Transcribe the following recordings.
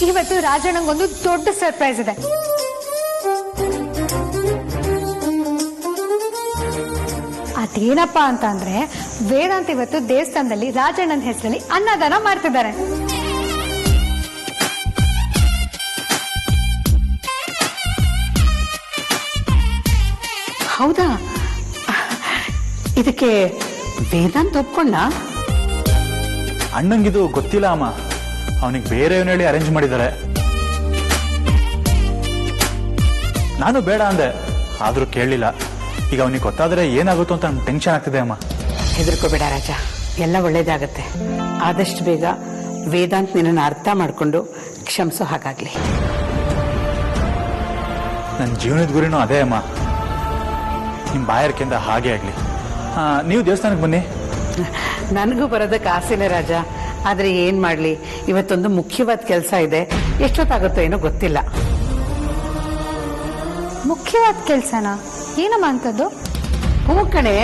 ಇವತ್ತು ರಾಜಣ್ಣಂಗೊಂದು ದೊಡ್ಡ ಸರ್ಪ್ರೈಸ್ ಇದೆ. ಅದೇನಪ್ಪಾ ಅಂತ ಅಂದ್ರೆ ವೇದಾಂತ್ ಇವತ್ತು ದೇವಸ್ಥಾನದಲ್ಲಿ ರಾಜಣ್ಣನ ಹೆಸರಲ್ಲಿ ಅನ್ನದಾನ ಮಾಡ್ತಿದ್ದಾರೆ. ಹೌದಾ? ಇದಕ್ಕೆ ವೇದಾಂತ್ ಒಪ್ಕೊಂಡ? ಅಣ್ಣಂಗಿದು ಗೊತ್ತಿಲ್ಲ ಅಮ್ಮ, ಅವನಿಗೆ ಬೇರೆ ಏನು ಹೇಳಿ ಅರೇಂಜ್ ಮಾಡಿದ್ದಾರೆ. ನಾನು ಬೇಡ ಅಂದೆ, ಆದ್ರೂ ಕೇಳಲಿಲ್ಲ. ಈಗ ಅವನಿಗೆ ಗೊತ್ತಾದ್ರೆ ಏನಾಗುತ್ತೋ ಅಂತ ನನ್ಗೆ ಟೆನ್ಷನ್ ಆಗ್ತಿದೆ ಅಮ್ಮ. ಹೆದರ್ಕೋಬೇಡ ರಾಜ, ಎಲ್ಲ ಒಳ್ಳೇದಾಗತ್ತೆ. ಆದಷ್ಟು ಬೇಗ ವೇದಾಂತ್ ನಿನ್ನನ್ನು ಅರ್ಥ ಮಾಡ್ಕೊಂಡು ಕ್ಷಮಿಸೋ ಹಾಗಾಗ್ಲಿ. ನನ್ನ ಜೀವನದ ಗುರಿನೂ ಅದೇ ಅಮ್ಮ, ನಿಮ್ಮ ಬಾಯಾರಿಕೆಯಿಂದ ಹಾಗೆ ಆಗ್ಲಿ. ನೀವು ದೇವಸ್ಥಾನಕ್ಕೆ ಬನ್ನಿ. ನನಗೂ ಬರೋದಕ್ಕೆ ಆಸೆನೇ ರಾಜ, ಆದ್ರೆ ಏನ್ ಮಾಡ್ಲಿ, ಇವತ್ತೊಂದು ಮುಖ್ಯವಾದ ಕೆಲಸ ಇದೆ. ಎಷ್ಟೊತ್ತಾಗುತ್ತೋ ಏನೋ ಗೊತ್ತಿಲ್ಲ. ಮುಖ್ಯವಾದ ಕೆಲ್ಸನಾ? ಏನಮ್ಮ ಅಂತದ್ದು? ಹೂ ಕಣೆ,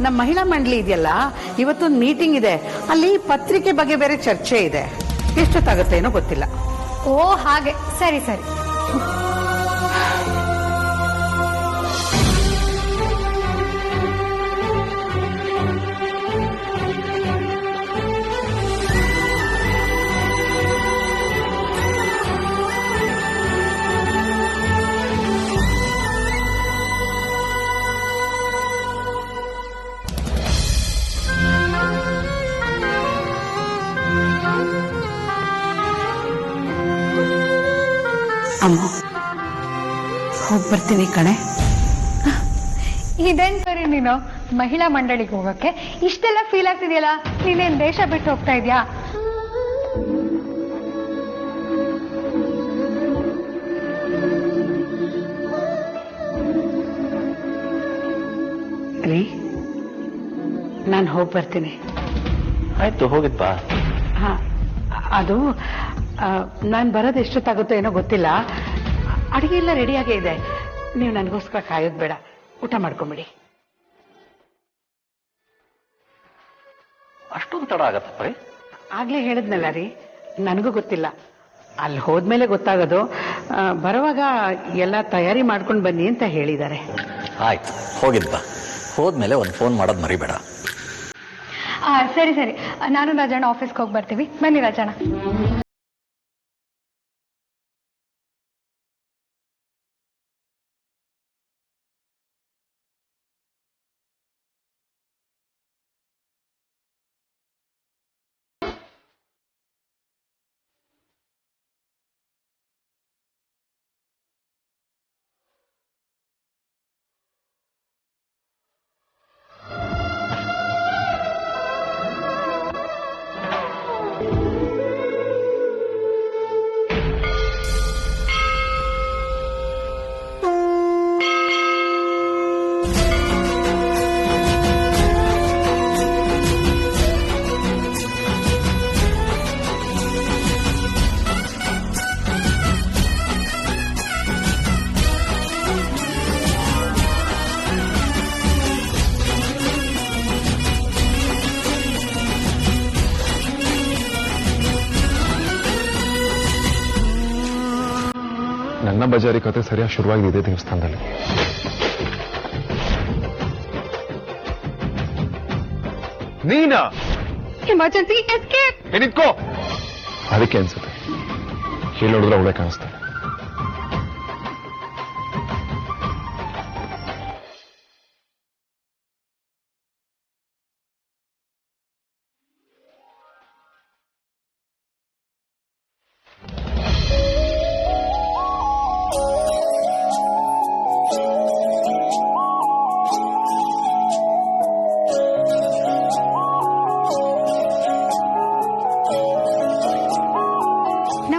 ನಮ್ಮ ಮಹಿಳಾ ಮಂಡಳಿ ಇದೆಯಲ್ಲ, ಇವತ್ತೊಂದು ಮೀಟಿಂಗ್ ಇದೆ. ಅಲ್ಲಿ ಪತ್ರಿಕೆ ಬಗ್ಗೆ ಬೇರೆ ಚರ್ಚೆ ಇದೆ. ಎಷ್ಟೊತ್ತಾಗುತ್ತೆ ಏನೋ ಗೊತ್ತಿಲ್ಲ. ಓ ಹಾಗೆ, ಸರಿ ಸರಿ. ಅಮ್ಮ, ಹೋಗಿ ಬರ್ತೀನಿ ಕಣೆ. ಇದೇನ್ ಸರಿ ನೀನು ಮಹಿಳಾ ಮಂಡಳಿಗೆ ಹೋಗಕ್ಕೆ ಇಷ್ಟೆಲ್ಲ ಫೀಲ್ ಆಗ್ತಿದ್ಯಲ್ಲ? ನೀನೇನ್ ದೇಶ ಬಿಟ್ಟು ಹೋಗ್ತಾ ಇದ್ಯಾ? ರೀ, ನಾನು ಹೋಗಿ ಬರ್ತೀನಿ. ಆಯ್ತು, ಹೋಗಿದ್ಬಾ. ಹಾ, ಅದು ನಾನು ಬರೋದು ಎಷ್ಟೊತ್ತಾಗುತ್ತೋ ಏನೋ ಗೊತ್ತಿಲ್ಲ. ಅಡಿಗೆ ಎಲ್ಲ ರೆಡಿಯಾಗೇ ಇದೆ. ನೀವು ನನಗೋಸ್ಕರ ಕಾಯೋದು ಬೇಡ, ಊಟ ಮಾಡ್ಕೊಂಬಿಡಿ. ಅಷ್ಟೊಂದು ತಡ ಆಗತ್ತಪ್ಪ? ಆಗ್ಲೇ ಹೇಳಿದ್ನಲ್ಲ ರೀ, ನನಗೂ ಗೊತ್ತಿಲ್ಲ. ಅಲ್ಲಿ ಹೋದ್ಮೇಲೆ ಗೊತ್ತಾಗೋದು. ಬರುವಾಗ ಎಲ್ಲ ತಯಾರಿ ಮಾಡ್ಕೊಂಡು ಬನ್ನಿ ಅಂತ ಹೇಳಿದ್ದಾರೆ. ಆಯ್ತು, ಹೋಗಿದ್ಬಾ. ಹೋದ್ಮೇಲೆ ಒಂದು ಫೋನ್ ಮಾಡೋದು ಮರಿಬೇಡ. ಸರಿ ಸರಿ, ನಾನು ರಾಜಣ್ಣ ಆಫೀಸ್ಗೆ ಹೋಗಿ ಬರ್ತೀವಿ. ಬನ್ನಿ ರಾಜಣ್ಣ. ನನ್ನ ಬಜಾರಿ ಕತೆ ಸರಿಯಾಗಿ ಶುರುವಾಗಿದೆ ಇದೇ ದೇವಸ್ಥಾನದಲ್ಲಿ. ನೀನಾ ಎಮರ್ಜೆನ್ಸಿ ಎಸ್ಕೇಪ್. ನಿಂತ್ಕೋ. ಅದಕ್ಕೆ ಅನ್ಸುತ್ತೆ ಇಲ್ಲಿ ನೋಡಿದ್ರೆ ಅವಳೇ ಕಾಣಿಸ್ತಾಳೆ.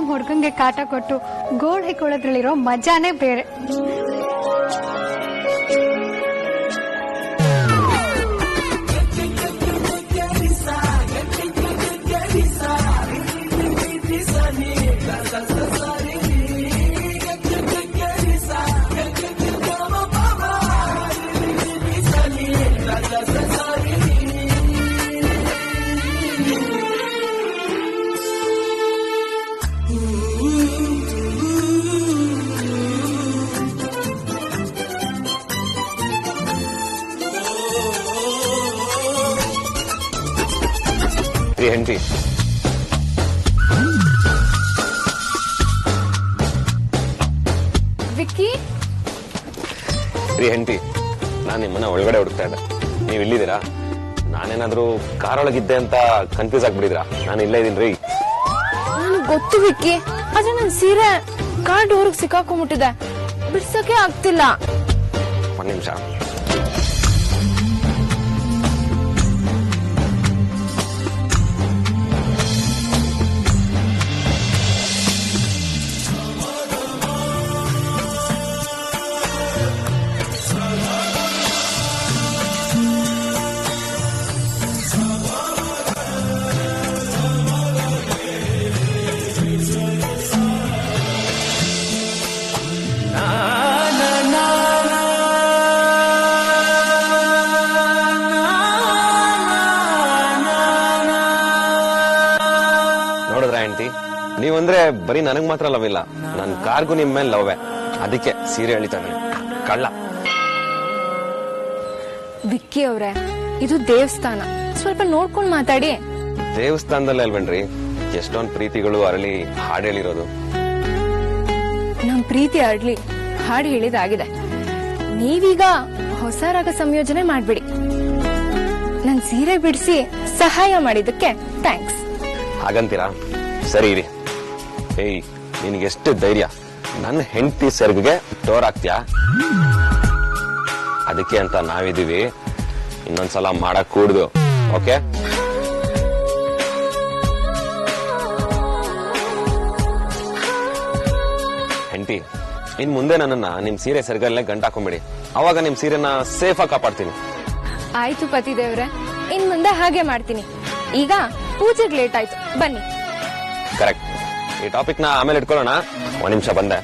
ಹುಡುಗಂಗೆ ಕಾಟ ಕೊಟ್ಟು ಗೋಳ್ ಹಿಕ್ಕೊಳ್ಳೋದ್ರಲ್ಲಿರೋ ಮಜಾನೇ ಬೇರೆ. ಹೆಂಡತಿ, ವಿಕ್ಕಿ, ಪ್ರಿಯ ಹೆಂಡತಿ, ನಾನು ನಿಮ್ಮನ್ನ ಒಳಗಡೆ ಹುಡುಕ್ತಾ ಇದ್ದೆ. ನೀವು ಇಲ್ಲಿದ್ದೀರಾ? ನಾನೇನಾದ್ರೂ ಕಾರೊಳಗಿದ್ದೆ ಅಂತ ಕನ್ಫ್ಯೂಸ್ ಆಗ್ಬಿಟ್ಟಿದ್ರಾ? ನಾನು ಇಲ್ಲೇ ಇದೀನಿ. ನನಗೆ ಗೊತ್ತು ವಿಕ್ಕಿ, ಆದ್ರೆ ನನ್ ಸೀರೆ ಕಾರ್ ಡೋರ್ಗೆ ಸಿಕ್ಕಾಕೊಂಡ್ಬಿಟ್ಟಿದೆ, ಬಿಡ್ಸಕ್ಕೆ ಆಗ್ತಿಲ್ಲ. ಒಂದ್ ನಿಮಿಷ. ನೋಡಿದ್ರ ಆಂಟಿ, ನೀವಂದ್ರೆ ಬರೀ ನನಗ್ ಮಾತ್ರ ಲವ್ ಇಲ್ಲ, ನನ್ ಕಾರ್ಗೂ ನಿಮ್ ಮೇಲೆ ಲವ್ವೆ. ಅದಕ್ಕೆ ಸೀರೆ ಎಳಿತಾನೆ ಕಳ್ಳ. ವಿಕ್ಕಿ ಅವ್ರೆ, ಇದು ದೇವಸ್ಥಾನ, ಸ್ವಲ್ಪ ನೋಡ್ಕೊಂಡ್ ಮಾತಾಡಿ. ದೇವಸ್ಥಾನದಲ್ಲೇ ಅಲ್ವೇನ್ರಿ ಎಷ್ಟೊಂದ್ ಪ್ರೀತಿಗಳು ಅರಳಿ ಹಾಡು ಹೇಳಿರೋದು. ನಮ್ ಪ್ರೀತಿ ಅರ್ಲಿ ಹಾಡು ಹೇಳಿದಾಗಿದೆ. ನೀವೀಗ ಹೊಸ ರಾಗ ಸಂಯೋಜನೆ ಮಾಡ್ಬಿಡಿ. ನನ್ ಸೀರೆ ಬಿಡಿಸಿ ಸಹಾಯ ಮಾಡಿದ್ದಕ್ಕೆ ಥ್ಯಾಂಕ್ಸ್. ಹಾಗಂತೀರಾ? ಸರಿ ಇರಿ. ಏಯ್, ನಿನ್ಗೆಷ್ಟು ಧೈರ್ಯ ನನ್ನ ಹೆಂಡತಿ ಸರ್ಗ್ಗೆ ಡೋರ್ ಹಾಕ್ತೀಯಾ? ಅದಕ್ಕೆ ಅಂತ ನಾವಿದೀವಿ, ಇನ್ನೊಂದ್ಸಲ ಮಾಡಕ್ ಕೂಡ್ದು. ಓಕೆ? ಹೆಂಡತಿ, ಇನ್ ಮುಂದೆ ನನ್ನನ್ನ ನಿಮ್ ಸೀರೆ ಸರ್ಗಲ್ಲೇ ಗಂಟ ಹಾಕೊಂಬಿಡಿ. ಅವಾಗ ನಿಮ್ ಸೀರೆನ ಸೇಫ್ ಆಗಿ ಕಾಪಾಡ್ತೀನಿ. ಆಯ್ತು ಪತಿದೇವ್ರೆ, ಇನ್ ಮುಂದೆ ಹಾಗೆ ಮಾಡ್ತೀನಿ. ಈಗ ಪೂಜೆಗೆ ಲೇಟ್ ಆಯ್ತು, ಬನ್ನಿ. ಕರೆಕ್ಟ್. ಈ ಟಾಪಿಕ್ ನ ಆಮೇಲೆ ಇಟ್ಕೊಳ್ಳೋಣ. ಒಂದ್ ನಿಮಿಷ ಬಂದೆ.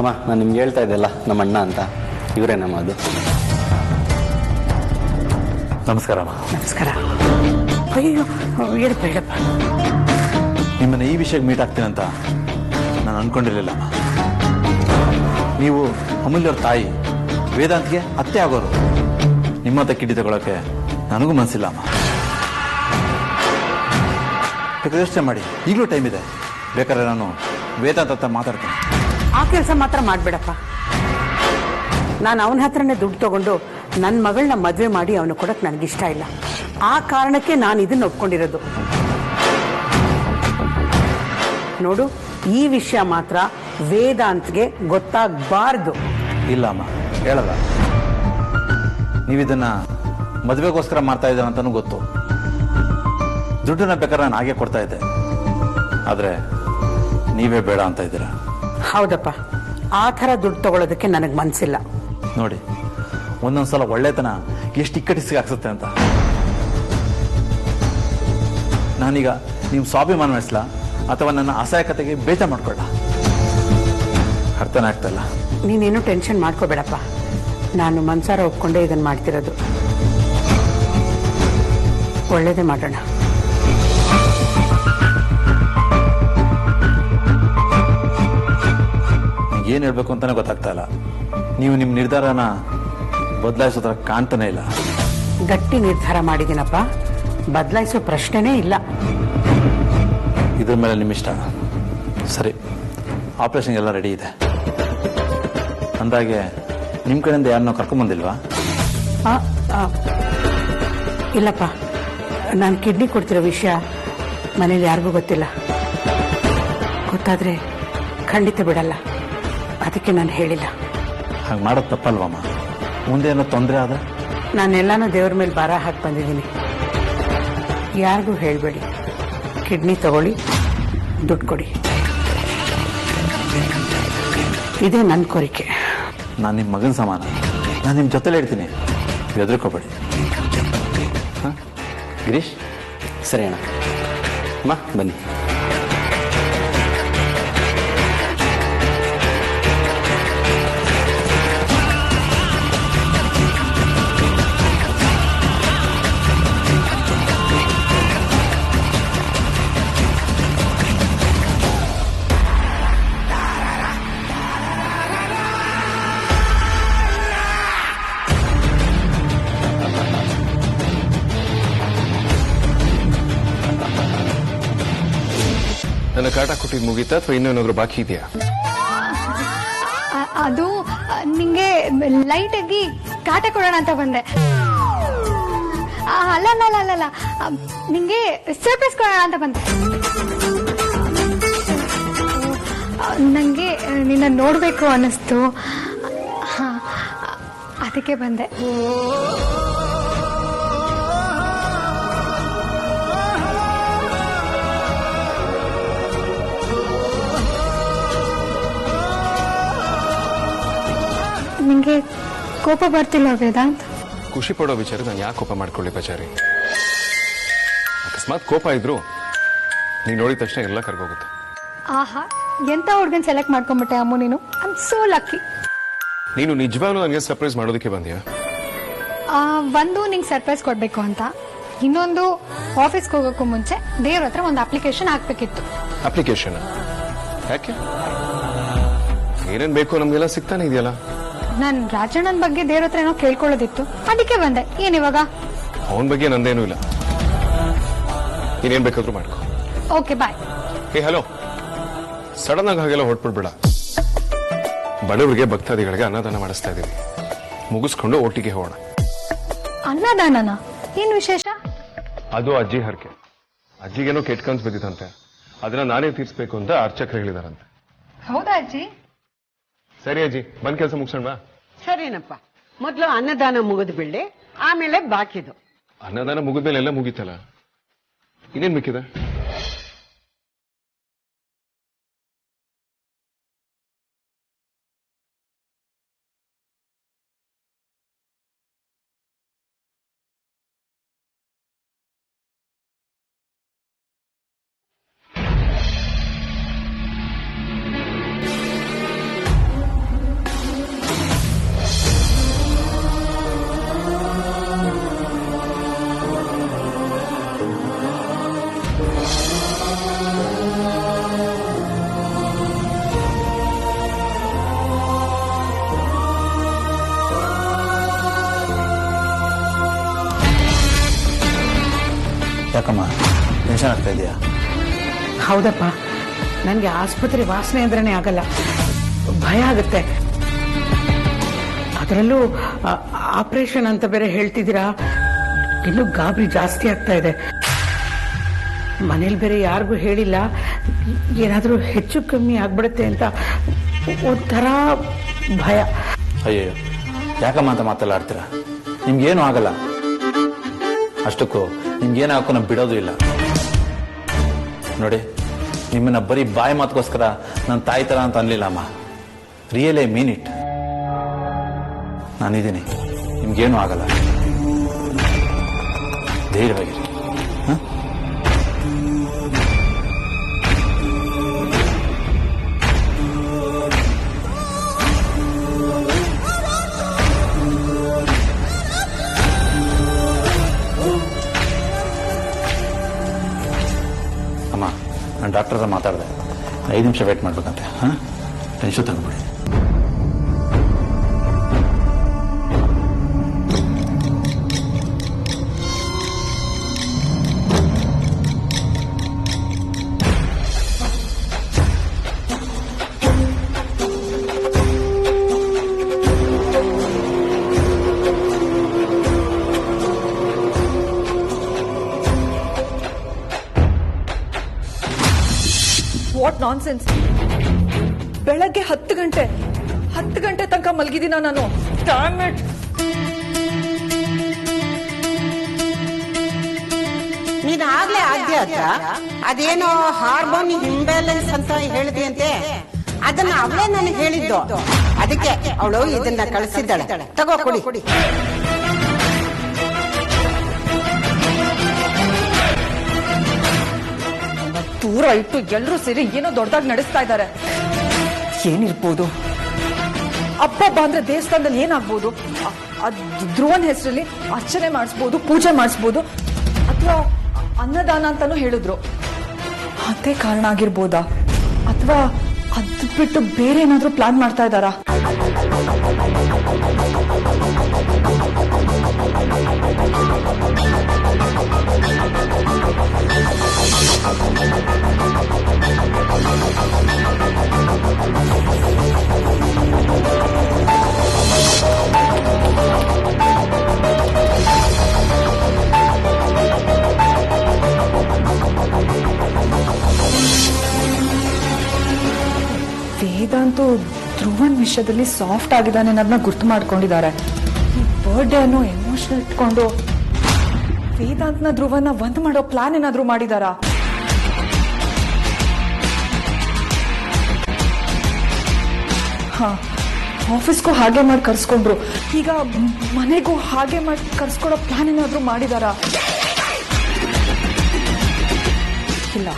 ಅಮ್ಮ, ನಾನು ನಿಮ್ಗೆ ಹೇಳ್ತಾ ಇದ್ದೆಲ್ಲ ನಮ್ಮ ಅಣ್ಣ ಅಂತ, ಇವರೇ ನಮ್ಮ ಅದು. ನಮಸ್ಕಾರ ಅಮ್ಮ. ನಮಸ್ಕಾರ. ಅಯ್ಯೋ, ಹೇಳಪ್ಪ ಹೇಳಪ್ಪ. ನಿಮ್ಮನ್ನ ಈ ವಿಷಯಕ್ಕೆ ಮೀಟ್ ಆಗ್ತೀನಂತ ನಾನು ಅನ್ಕೊಂಡಿರ್ಲಿಲ್ಲ. ನೀವು ಅಮೂಲ್ಯವ್ರ ತಾಯಿ, ವೇದಾಂತ್ಗೆ ಅತ್ತೆ ಆಗೋರು. ನಿಮ್ಮತ್ತ ಕಿಡಿ ತಗೊಳಕ್ಕೆ ನನಗೂ ಮನಸ್ಸಿಲ್ಲ ಅಮ್ಮ. ಬೇಕಾದ್ರೆ ಯೋಚನೆ ಮಾಡಿ, ಈಗಲೂ ಟೈಮ್ ಇದೆ. ಬೇಕಾದ್ರೆ ನಾನು ವೇದಾಂತ್ ಹತ್ರ ಮಾತಾಡ್ತೀನಿ. ಆ ಕೆಲಸ ಮಾತ್ರ ಮಾಡ್ಬೇಡಪ್ಪ. ನಾನು ಅವನ ಹತ್ರನೇ ದುಡ್ಡು ತಗೊಂಡು ನನ್ನ ಮಗಳನ್ನ ಮದುವೆ ಮಾಡಿ ಅವನು ಕೊಡಕ್ ನನಗಿಷ್ಟ ಇಲ್ಲ. ಆ ಕಾರಣಕ್ಕೆ ನಾನು ಇದನ್ನ ಒಪ್ಕೊಂಡಿರೋದು. ನೋಡು, ಈ ವಿಷಯ ಮಾತ್ರ ವೇದಾಂತ್ಗೆ ಗೊತ್ತಾಗಬಾರ್ದು. ಇಲ್ಲ ಅಮ್ಮ, ಹೇಳಲ್ಲ. ನೀವಿದನ್ನ ಮದುವೆಗೋಸ್ಕರ ಮಾಡ್ತಾ ಇದ್ದೀರ ಅಂತಾನೂ ಗೊತ್ತು. ದುಡ್ಡನ್ನ ಬೇಕಾದ್ರೆ ನಾನು ಹಾಗೆ ಕೊಡ್ತಾ ಇದ್ದೆ, ಆದ್ರೆ ನೀವೇ ಬೇಡ ಅಂತ ಇದ್ದೀರಾ. ಹೌದಪ್ಪ, ಆ ಥರ ದುಡ್ಡು ತಗೊಳ್ಳೋದಕ್ಕೆ ನನಗೆ ಮನಸ್ಸಿಲ್ಲ. ನೋಡಿ, ಒಂದೊಂದ್ಸಲ ಒಳ್ಳೆತನ ಎಷ್ಟು ಇಕ್ಕಟ್ಟಿಸಿಗೆ ಆಗ್ಸುತ್ತೆ ಅಂತ. ನಾನೀಗ ನಿಮ್ಮ ಸ್ವಾಭಿಮಾನ ನಡೆಸಲ ಅಥವಾ ನನ್ನ ಅಸಹಾಯಕತೆಗೆ ಬೇಜ ಮಾಡ್ಕೊಳ್ಳ? ಅರ್ಥನೇ ಆಗ್ತಾ ಇಲ್ಲ. ನೀನೇನು ಟೆನ್ಷನ್ ಮಾಡ್ಕೋಬೇಡಪ್ಪ. ನಾನು ಮನ್ಸಾರ ಒಪ್ಕೊಂಡೇ ಇದನ್ನು ಮಾಡ್ತಿರೋದು. ಒಳ್ಳೇದೇ ಮಾಡೋಣ. ಏನು ಹೇಳ್ಬೇಕು ಅಂತಾನೆ ಗೊತ್ತಾಗ್ತಾ ಇಲ್ಲ. ನೀವು ನಿಮ್ಮ ನಿರ್ಧಾರನ ಬದಲಾಯಿಸೋದ್ರ ಕಾಣ್ತಾನೆ ಇಲ್ಲ. ಗಟ್ಟಿ ನಿರ್ಧಾರ ಮಾಡಿದ್ದೀನಪ್ಪ, ಬದಲಾಯಿಸೋ ಪ್ರಶ್ನೆನೇ ಇಲ್ಲ. ಇದ್ರ ಮೇಲೆ ನಿಮ್ಮಿಷ್ಟ. ಸರಿ, ಆಪರೇಷನ್ ಎಲ್ಲ ರೆಡಿ ಇದೆ. ಅಂದಾಗೆ ನಿಮ್ಮ ಕಡೆಯಿಂದ ಯಾರನ್ನೋ ಕರ್ಕೊಂಬಂದಿಲ್ವಾ? ಇಲ್ಲಪ್ಪ, ನಾನು ಕಿಡ್ನಿ ಕೊಡ್ತಿರೋ ವಿಷಯ ಮನೇಲಿ ಯಾರಿಗೂ ಗೊತ್ತಿಲ್ಲ. ಗೊತ್ತಾದ್ರೆ ಖಂಡಿತ ಬಿಡಲ್ಲ. ಅದಕ್ಕೆ ನಾನು ಹೇಳಿಲ್ಲ. ಹಾಗೆ ಮಾಡೋದು ತಪ್ಪಲ್ವಮ್ಮ? ಮುಂದೆ ಏನೋ ತೊಂದರೆ ಆದ್ರೆ? ನಾನೆಲ್ಲಾನು ದೇವ್ರ ಮೇಲೆ ಭಾರ ಹಾಕಿ ಬಂದಿದ್ದೀನಿ. ಯಾರಿಗೂ ಹೇಳಬೇಡಿ. ಕಿಡ್ನಿ ತಗೊಳ್ಳಿ, ದುಡ್ಡು ಕೊಡಿ. ಇದೇ ನನ್ನ ಕೋರಿಕೆ. ನಾನು ನಿಮ್ಮ ಮಗನ ಸಮಾನ, ನಾನು ನಿಮ್ಮ ಜೊತೆಲೇ ಇರ್ತೀನಿ, ಹೆದರ್ಕೋಬೇಡಿ. ಹಾಂ ಗಿರೀಶ್? ಸರಿ ಅಣ್ಣ. ಅಮ್ಮ ಬನ್ನಿ. ನನ್ನ ಕಾಟ ಕೊಟ್ಟಿದ್ದು ಮುಗೀತಾ ಅಥವಾ ಇನ್ನೇನಾದ್ರೂ ಬಾಕಿ ಇದೆಯಾ? ಅದು ನಿಂಗೆ ಲೈಟ್ ಆಗಿ ಕಾಟ ಕೊಡೋಣ ಅಂತ ಬಂದೆ. ಅಲ್ಲ ನಿಂಗೆ ಸರ್ಪ್ರೈಸ್ ಕೊಡೋಣ ಅಂತ ಬಂದೆ. ನಂಗೆ ನಿನ್ನ ನೋಡ್ಬೇಕು ಅನ್ನಿಸ್ತು, ಅದಕ್ಕೆ ಬಂದೆ. ನಿಂಗೆ ಕೋಪ ಬರ್ತಿಲ್ಲ ವೇದಾಂತ್? ಖುಷಿ ಪಡೋ ವಿಚಾರ ನಾನು ಯಾಕೆ ಕೋಪ ಮಾಡ್ಕೊಳ್ಳಿ ಪಚಾರಿ? ಅಕಸ್ಮಾತ್ ಕೋಪ ಇದ್ರು ನೀನು ನೋಡಿದ ತಕ್ಷಣ ಎಲ್ಲ ಕರ್ಗೋಗುತ್ತೆ. ಆಹಾ, ಎಂತ ಹುಡ್ಗನ್ ಸೆಲೆಕ್ಟ್ ಮಾಡ್ಕೊಂಡ್ಬಿಟ್ಟೆ ಅಮ್ಮು ನೀನು. I am so lucky. ನೀನು ನಿಜವಾಗ್ಲೂ ನನಗೆ ಸರ್ಪ್ರೈಸ್ ಮಾಡೋದಕ್ಕೆ ಬಂದ್ಯಾ? ಒಂದು ನಿಂಗೆ ಸರ್ಪ್ರೈಸ್ ಕೊಡ್ಬೇಕು ಅಂತ, ಇನ್ನೊಂದು ಆಫೀಸ್ಗೆ ಹೋಗೋಕ್ಕೂ ಮುಂಚೆ ದೇವ್ರ ಹತ್ರ ಒಂದು ಅಪ್ಲಿಕೇಶನ್ ಹಾಕ್ಬೇಕಿತ್ತು. ಅಪ್ಲಿಕೇಶನ್ ಯಾಕೆ? ಏನೇನ್ ಬೇಕು ನಮ್ಗೆಲ್ಲ ಸಿಗ್ತಾನೆ ಇದೆಯಲ್ಲ. ನಾನು ರಾಜಣ್ಣನ ಬಗ್ಗೆ ದೇವ್ರ ಹತ್ರ ಏನೋ ಕೇಳ್ಕೊಳ್ಳೋದಿತ್ತು, ಅದಕ್ಕೆ ಬಂದೆ. ಏನಿವಾಗ? ಅವನ ಬಗ್ಗೆ ನಂದೇನೂ ಇಲ್ಲ, ನೀನೇನ್ ಬೇಕಾದ್ರೂ ಮಾಡ್ಕೊ. Okay bye. ಏ ಹಲೋ, ಸಡನ್ ಆಗಿ ಹಾಗೆಲ್ಲ ಹೊಟ್ಬಿಡ್ಬೇಡ. ಬಡವರಿಗೆ ಭಕ್ತಾದಿಗಳಿಗೆ ಅನ್ನದಾನ ಮಾಡಿಸ್ತಾ ಇದೀವಿ, ಮುಗಿಸ್ಕೊಂಡು ಒಟ್ಟಿಗೆ ಹೋಗೋಣ. ಅನ್ನದಾನನ? ಏನ್ ವಿಶೇಷ? ಅದು ಅಜ್ಜಿ ಹರಕೆ. ಅಜ್ಜಿಗೇನೋ ಕೆಟ್ಟ ಕನ್ಸ್ ಬಿದ್ದಿತ್ತಂತೆ, ಅದನ್ನ ನಾನೇ ತೀರ್ಸ್ಬೇಕು ಅಂತ ಅರ್ಚಕರು ಹೇಳಿದಾರಂತೆ. ಹೌದಾ ಅಜ್ಜಿ? ಸರಿ ಅಜ್ಜಿ, ಬಂದ್ ಕೆಲಸ ಮುಗಿಸೋಣ ಬಾ. ಸರಿನಪ್ಪ, ಮೊದಲು ಅನ್ನದಾನ ಮುಗಿದು ಬಿಡ್ಲಿ, ಆಮೇಲೆ ಬಾಕಿದು. ಅನ್ನದಾನ ಮುಗಿದ್ಮೇಲೆ ಎಲ್ಲ ಮುಗೀತಲ್ಲ, ಇನ್ನೇನ್ ಬೇಕಿದೆ? ಯಾಕಮ್ಮ ಟೆನ್ಷನ್ ಆಗ್ತಾ ಇದೆಯಾ? ಹೌದಪ್ಪ, ನನಗೆ ಆಸ್ಪತ್ರೆ ವಾಸನೆ ಅಂದ್ರೇನೆ ಆಗಲ್ಲ, ಭಯ ಆಗುತ್ತೆ. ಅದರಲ್ಲೂ ಆಪರೇಷನ್ ಅಂತ ಬೇರೆ ಹೇಳ್ತಿದ್ದೀರಾ, ಇನ್ನೂ ಗಾಬರಿ ಜಾಸ್ತಿ ಆಗ್ತಾ ಇದೆ. ಮನೇಲಿ ಬೇರೆ ಯಾರಿಗೂ ಹೇಳಿಲ್ಲ, ಏನಾದರೂ ಹೆಚ್ಚು ಕಮ್ಮಿ ಆಗ್ಬಿಡುತ್ತೆ ಅಂತ ಒಂಥರ ಭಯ. ಅಯ್ಯೋ, ಯಾಕಮ್ಮ ಅಂತ ಮಾತಲ್ಲಾಡ್ತೀರಾ? ನಿಮ್ಗೇನು ಆಗಲ್ಲ. ಅಷ್ಟಕ್ಕೂ ನಿಮ್ಗೇನು ಹಾಕೋ ನಾವು ಬಿಡೋದು ಇಲ್ಲ. ನೋಡಿ, ನಿಮ್ಮನ್ನ ಬರೀ ಬಾಯಿ ಮಾತುಗೋಸ್ಕರ ನನ್ನ ತಾಯಿ ತರ ಅಂತ ಅನ್ಲಿಲ್ಲ ಅಮ್ಮ. Really mean it. ನಾನಿದ್ದೀನಿ, ನಿಮ್ಗೇನು ಆಗಲ್ಲ, ಧೈರ್ಯವಾಗಿರಿ. ಅಮ್ಮ, ನಾನು ಡಾಕ್ಟರ್ ಹತ್ರ ಮಾತಾಡಿದೆ, 5 ನಿಮಿಷ ವೇಟ್ ಮಾಡ್ಬೇಕಂತೆ. ಹಾಂ, ಟೆನ್ಷನ್ ತಗೋಬೇಡಿ. What nonsense! ಬೆಳಗ್ಗೆ 10 ಗಂಟೆ ತನಕ ಮಲಗಿದ್ದೀನ ನಾನು. ನೀನ್ ಆಗ್ಲೇ ಆದ್ಯ ಅದೇನೋ ಹಾರ್ಮೋನ್ ಇಂಬ್ಯಾಲೆನ್ಸ್ ಅಂತ ಹೇಳಿದೆಯಂತೆ, ಅದನ್ನ ಅವಳೇ ನನಗೆ ಹೇಳಿದ್ದು. ಅದಕ್ಕೆ ಅವಳು ಇದನ್ನ ಕಳಿಸಿದ್ದಾಳೆ. ತಗೋ ಕೊಡಿ. ದೂರ ಇಟ್ಟು ಎಲ್ಲರೂ ಸೇರಿ ಏನೋ ದೊಡ್ಡದಾಗಿ ನಡೆಸ್ತಾ ಇದ್ದಾರೆ. ಏನಿರ್ಬೋದು? ಹಬ್ಬ ಅಂದ್ರೆ ದೇವಸ್ಥಾನದಲ್ಲಿ ಏನಾಗ್ಬೋದು? ಧ್ರುವನ್ ಹೆಸರಲ್ಲಿ ಅರ್ಚನೆ ಮಾಡಿಸ್ಬೋದು, ಪೂಜೆ ಮಾಡಿಸ್ಬೋದು, ಅಥವಾ ಅನ್ನದಾನ ಅಂತಾನೂ ಹೇಳಿದ್ರು. ಅದೇ ಕಾರಣ ಆಗಿರ್ಬೋದಾ? ಅಥವಾ ಅದ್ ಬಿಟ್ಟು ಬೇರೆ ಏನಾದ್ರೂ ಪ್ಲಾನ್ ಮಾಡ್ತಾ ಇದ್ದಾರಾ? ವೇದಾಂತು ಧ್ರುವನ್ ವಿಷಯದಲ್ಲಿ ಸಾಫ್ಟ್ ಆಗಿದ್ದಾನೆ ಅನ್ನೋದನ್ನ ಗುರ್ತು ಮಾಡ್ಕೊಂಡಿದ್ದಾರೆ. ಬರ್ಡೇ ಅನ್ನೋ ಎಮೋಷನಲ್ ಇಟ್ಕೊಂಡು ವೇದಾಂತ್ನ ಧ್ರುವನ್ನ ಒಂದ್ ಮಾಡೋ ಪ್ಲಾನ್ ಏನಾದ್ರೂ ಮಾಡಿದಾರಾ? ಹಾ, ಆಫೀಸ್ಗೂ ಹಾಗೆ ಮಾಡಿ ಕರ್ಸ್ಕೊಂಡ್ರು. ಈಗ ಮನೆಗೂ ಹಾಗೆ ಮಾಡಿ ಕರ್ಸ್ಕೊಡೋ ಪ್ಲಾನ್ ಏನಾದ್ರೂ ಮಾಡಿದಾರಾ? ಇಲ್ಲ,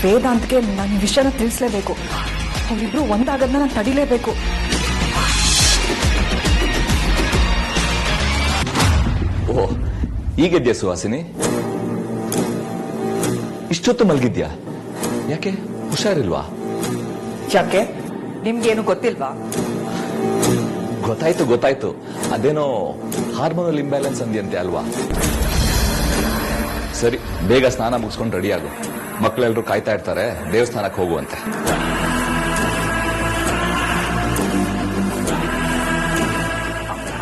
ವೇದಾಂತ್ಗೆ ನನ್ನ ವಿಷಯನ ತಿಳಿಸ್ಲೇಬೇಕು. ಅವರಿಬ್ರು ಒಂದಾಗದ್ನ ನಾನು ತಡಿಲೇಬೇಕು. ಓ, ಈಗಿದ್ಯಾ ಸುಹಾಸಿನಿ? ಇಷ್ಟೊತ್ತು ಮಲಗಿದ್ಯಾ? ಯಾಕೆ, ಹುಷಾರಿಲ್ವಾ? ಯಾಕೆ, ನಿಮ್ಗೇನು ಗೊತ್ತಿಲ್ವಾ? ಗೊತ್ತಾಯ್ತು. ಅದೇನೋ ಹಾರ್ಮೋನಲ್ ಇಂಬ್ಯಾಲೆನ್ಸ್ ಅಂದ್ಯಂತೆ ಅಲ್ವಾ? ಸರಿ, ಬೇಗ ಸ್ನಾನ ಮುಗಿಸ್ಕೊಂಡು ರೆಡಿ ಆಗು. ಮಕ್ಕಳೆಲ್ಲರೂ ಕಾಯ್ತಾ ಇರ್ತಾರೆ, ದೇವಸ್ಥಾನಕ್ಕೆ ಹೋಗುವಂತೆ.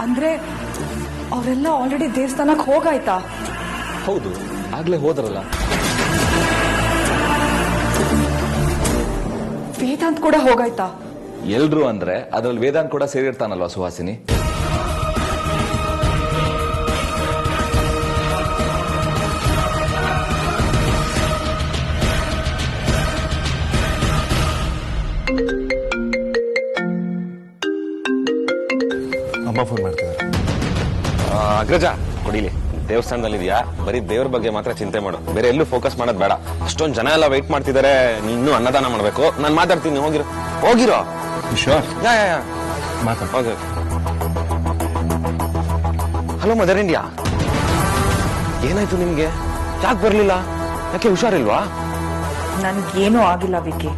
ಅಂದ್ರೆ ಅವರೆಲ್ಲ ಆಲ್ರೆಡಿ ದೇವಸ್ಥಾನಕ್ಕೆ ಹೋಗಾಯ್ತಾ? ಹೌದು, ಆಗ್ಲೇ ಹೋದ್ರಲ್ಲ. ವೇದಾಂತ್ ಕೂಡ ಹೋಗಾಯ್ತಾ? ಎಲ್ರು ಅಂದ್ರೆ ಅದ್ರಲ್ಲಿ ವೇದಾಂತ್ ಕೂಡ ಸೇರಿರ್ತಾನಲ್ವಾ ಸುಹಾಸಿನಿ? ಅಮ್ಮ ಫೋನ್ ಮಾಡ್ತಿದ್ದಾರೆ. ಅಗ್ರಜ ಕೊಡಿಲಿ, ದೇವಸ್ಥಾನದಲ್ಲಿದ್ಯಾ? ಬರೀ ದೇವ್ರ ಬಗ್ಗೆ ಮಾತ್ರ ಚಿಂತೆ ಮಾಡು, ಬೇರೆ ಎಲ್ಲೂ ಫೋಕಸ್ ಮಾಡೋದ್ ಬೇಡ. ಅಷ್ಟೊಂದ್ ಜನ ಎಲ್ಲ ವೆಯ್ಟ್ ಮಾಡ್ತಿದ್ದಾರೆ, ನೀನು ಅನ್ನದಾನ ಮಾಡ್ಬೇಕು. ನಾನ್ ಮಾತಾಡ್ತೀನಿ, ಹೋಗಿರೋ. ಹಲೋ ಮದರ್ ಇಂಡಿಯಾ, ಏನಾಯ್ತು ನಿಮ್ಗೆ? ಯಾಕೆ ಬರ್ಲಿಲ್ಲ? ಯಾಕೆ ಹುಷಾರಿಲ್ವಾ? ನನ್ಗೇನೂ ಆಗಿಲ್ಲ ವಿಕಿ.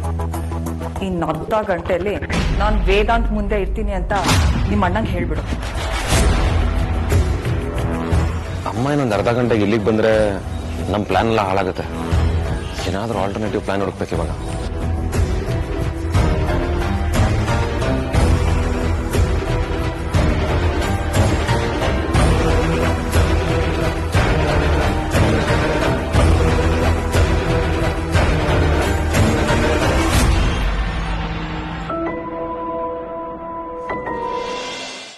ಇನ್ನು ಅರ್ಧ ಗಂಟೆಯಲ್ಲಿ ನಾನ್ ವೇದಾಂತ್ ಮುಂದೆ ಇರ್ತೀನಿ ಅಂತ ನಿಮ್ಮ ಅಣ್ಣಂಗೆ ಹೇಳ್ಬಿಡು. ಅಮ್ಮ ಇನ್ನೊಂದು ಅರ್ಧ ಗಂಟೆಗೆ ಇಲ್ಲಿಗೆ ಬಂದ್ರೆ ನಮ್ ಪ್ಲಾನ್ ಎಲ್ಲ ಹಾಳಾಗುತ್ತೆ. ಏನಾದ್ರೂ ಆಲ್ಟರ್ನೇಟಿವ್ ಪ್ಲಾನ್ ಹುಡುಕ್ಬೇಕು ಇವಾಗ.